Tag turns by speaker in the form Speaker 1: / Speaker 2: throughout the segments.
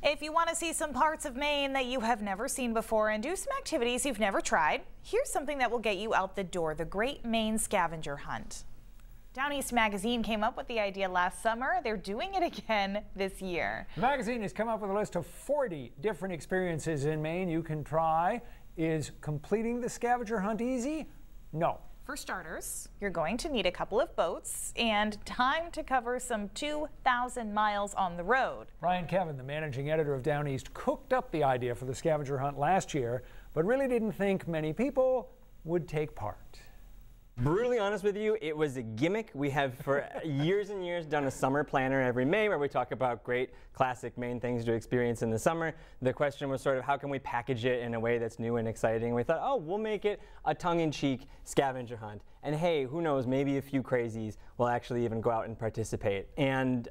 Speaker 1: If you want to see some parts of Maine that you have never seen before and do some activities you've never tried, here's something that will get you out the door: the Great Maine Scavenger Hunt. Down East Magazine came up with the idea last summer. They're doing it again this year.
Speaker 2: The magazine has come up with a list of 40 different experiences in Maine you can try. Is completing the scavenger hunt easy? No.
Speaker 1: For starters, you're going to need a couple of boats and time to cover some 2,000 miles on the road.
Speaker 2: Ryan Kevin, the managing editor of Down East, cooked up the idea for the scavenger hunt last year, but really didn't think many people would take part.
Speaker 3: Brutally honest with you, it was a gimmick. We have for years and years done a summer planner every May where we talk about great classic Maine things to experience in the summer. The question was sort of how can we package it in a way that's new and exciting. We thought, oh, we'll make it a tongue-in-cheek scavenger hunt. And hey, who knows, maybe a few crazies will actually even go out and participate. And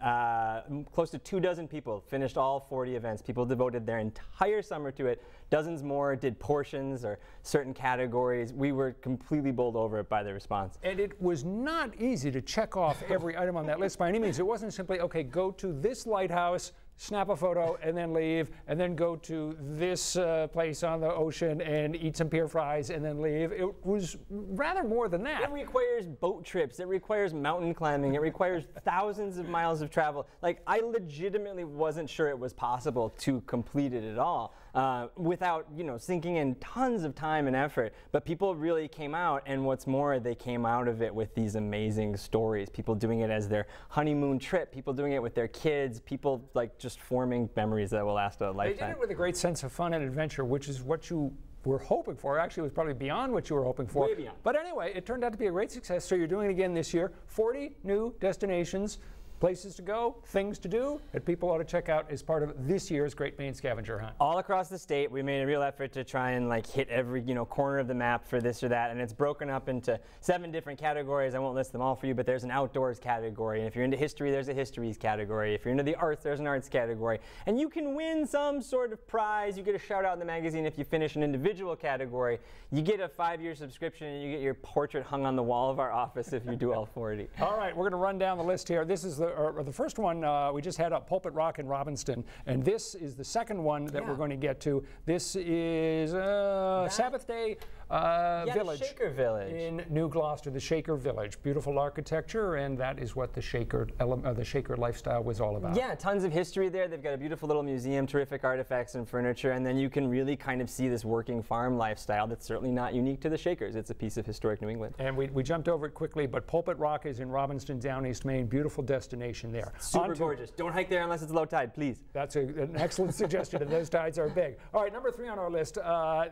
Speaker 3: close to 24 people finished all 40 events. People devoted their entire summer to it. Dozens more did portions or certain categories. We were completely bowled over by the response.
Speaker 2: And it was not easy to check off every item on that list by any means. It wasn't simply, okay, go to this lighthouse, snap a photo, and then leave, and then go to this place on the ocean and eat some pier fries and then leave. It was rather more than that.
Speaker 3: It requires boat trips. It requires mountain climbing. It requires thousands of miles of travel. Like, I legitimately wasn't sure it was possible to complete it at all without, sinking in tons of time and effort. But people really came out, and what's more, they came out of it with these amazing stories. People doing it as their honeymoon trip. People doing it with their kids. People just forming memories that will last a lifetime.
Speaker 2: They did it with a great sense of fun and adventure, which is what you were hoping for. Actually, it was probably beyond what you were hoping for.
Speaker 3: Way beyond.
Speaker 2: But anyway, it turned out to be a great success, so you're doing it again this year. 40 new destinations, places to go, things to do that people ought to check out as part of this year's Great Maine Scavenger Hunt.
Speaker 3: All across the state, we made a real effort to try and hit every corner of the map for this or that, and it's broken up into 7 different categories. I won't list them all for you, but there's an outdoors category, and if you're into history, there's a histories category. If you're into the arts, there's an arts category, and you can win some sort of prize. You get a shout out in the magazine if you finish an individual category. You get a 5-year subscription, and you get your portrait hung on the wall of our office if you do all 40.
Speaker 2: All right, we're going to run down the list here. This is the first one we just had up, Pulpit Rock in Robbinston, and this is the second one that we're going to get to. This is Sabbath Day Village,
Speaker 3: the Shaker Village
Speaker 2: in New Gloucester, the Shaker Village. Beautiful architecture, and that is what the Shaker lifestyle was all about.
Speaker 3: Yeah, tons of history there. They've got a beautiful little museum, terrific artifacts and furniture, and then you can really kind of see this working farm lifestyle that's certainly not unique to the Shakers. It's a piece of historic New England.
Speaker 2: And we jumped over it quickly, but Pulpit Rock is in Robbinston, Down East Maine. Beautiful destination there.
Speaker 3: Super gorgeous. Don't hike there unless it's low tide, please.
Speaker 2: That's an excellent suggestion, and those tides are big. All right, number 3 on our list.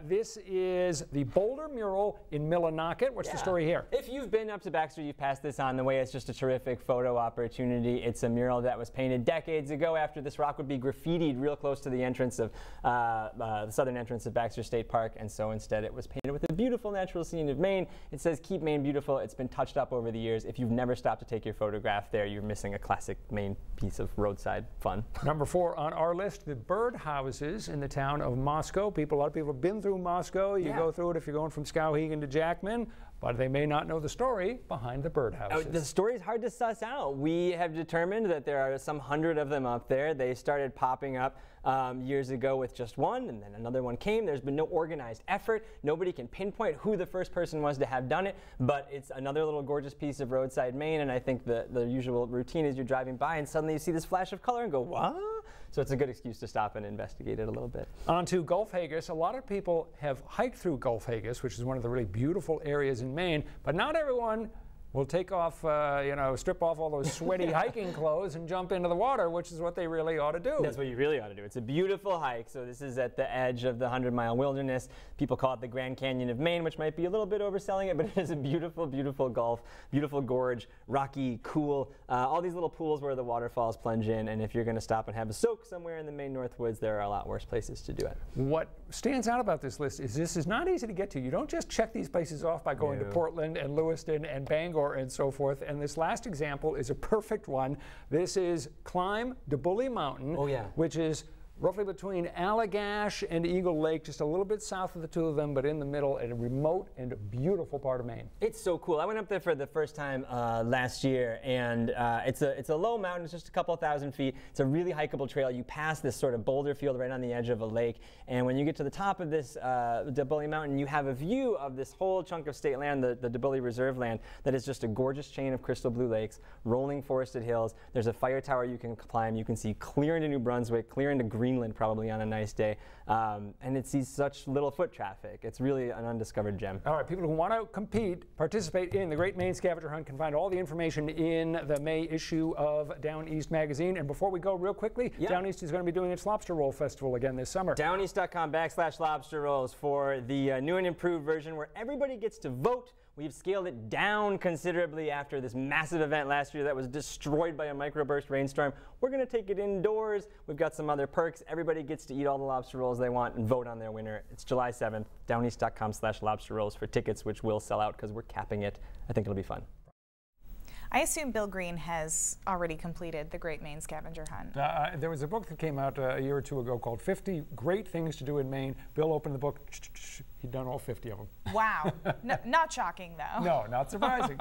Speaker 2: This is the Boulder Mural in Millinocket. What's the story here?
Speaker 3: If you've been up to Baxter, you've passed this on the way. It's just a terrific photo opportunity. It's a mural that was painted decades ago after this rock would be graffitied real close to the entrance of the southern entrance of Baxter State Park, and so instead it was painted with a beautiful natural scene of Maine. It says, "Keep Maine beautiful." It's been touched up over the years. If you've never stopped to take your photograph there, you're missing a classic Maine piece of roadside fun.
Speaker 2: Number 4 on our list, the birdhouses in the town of Moscow. A lot of people have been through Moscow. You go through it if you're going from Skowhegan to Jackman, but they may not know the story behind the birdhouses.
Speaker 3: The story is hard to suss out. We have determined that there are some 100 of them up there. They started popping up years ago with just one, and then another one came. There's been no organized effort. Nobody can pinpoint who the first person was to have done it, but it's another little gorgeous piece of roadside Maine, and I think the usual routine is you're driving by and suddenly you see this flash of color and go, what? So it's a good excuse to stop and investigate it a little bit.
Speaker 2: On to Gulf Haggis. A lot of people have hiked through Gulf Haggis, which is one of the really beautiful areas in Maine, but not everyone will take off, strip off all those sweaty hiking clothes and jump into the water, which is what they really ought to do.
Speaker 3: That's what you really ought to do. It's a beautiful hike. So this is at the edge of the 100-mile wilderness. People call it the Grand Canyon of Maine, which might be a little bit overselling it, but it is a beautiful, beautiful gulf, beautiful gorge, rocky, cool, all these little pools where the waterfalls plunge in. And if you're going to stop and have a soak somewhere in the Maine North Woods, there are a lot worse places to do it.
Speaker 2: What stands out about this list is this is not easy to get to. You don't just check these places off by going to Portland and Lewiston and Bangor and so forth. And this last example is a perfect one. This is Climb DeBully Mountain, which is roughly between Allagash and Eagle Lake, just a little bit south of the two of them, but in the middle, at a remote and beautiful part of Maine.
Speaker 3: It's so cool. I went up there for the first time last year, and it's a low mountain. It's just a couple thousand feet. It's a really hikeable trail. You pass this sort of boulder field right on the edge of a lake, and when you get to the top of this Debully Mountain, you have a view of this whole chunk of state land, the Debully Reserve land, that is just a gorgeous chain of crystal blue lakes, rolling forested hills. There's a fire tower you can climb. You can see clear into New Brunswick, clear into Greenland probably on a nice day, and it sees such little foot traffic. It's really an undiscovered gem.
Speaker 2: All right, people who want to compete, participate in the Great Maine Scavenger Hunt can find all the information in the May issue of Down East magazine. And before we go, real quickly, Down East is going to be doing its Lobster Roll Festival again this summer.
Speaker 3: Downeast.com/lobster rolls for the new and improved version where everybody gets to vote. We've scaled it down considerably after this massive event last year that was destroyed by a microburst rainstorm. We're going to take it indoors. We've got some other perks. Everybody gets to eat all the lobster rolls they want and vote on their winner. It's July 7th. Downeast.com/lobster rolls for tickets, which will sell out because we're capping it. I think it'll be fun.
Speaker 1: I assume Bill Green has already completed the Great Maine Scavenger Hunt.
Speaker 2: There was a book that came out a year or two ago called 50 Great Things to Do in Maine. Bill opened the book. He'd done all 50 of them.
Speaker 1: Wow. No, not shocking, though.
Speaker 2: No, not surprising.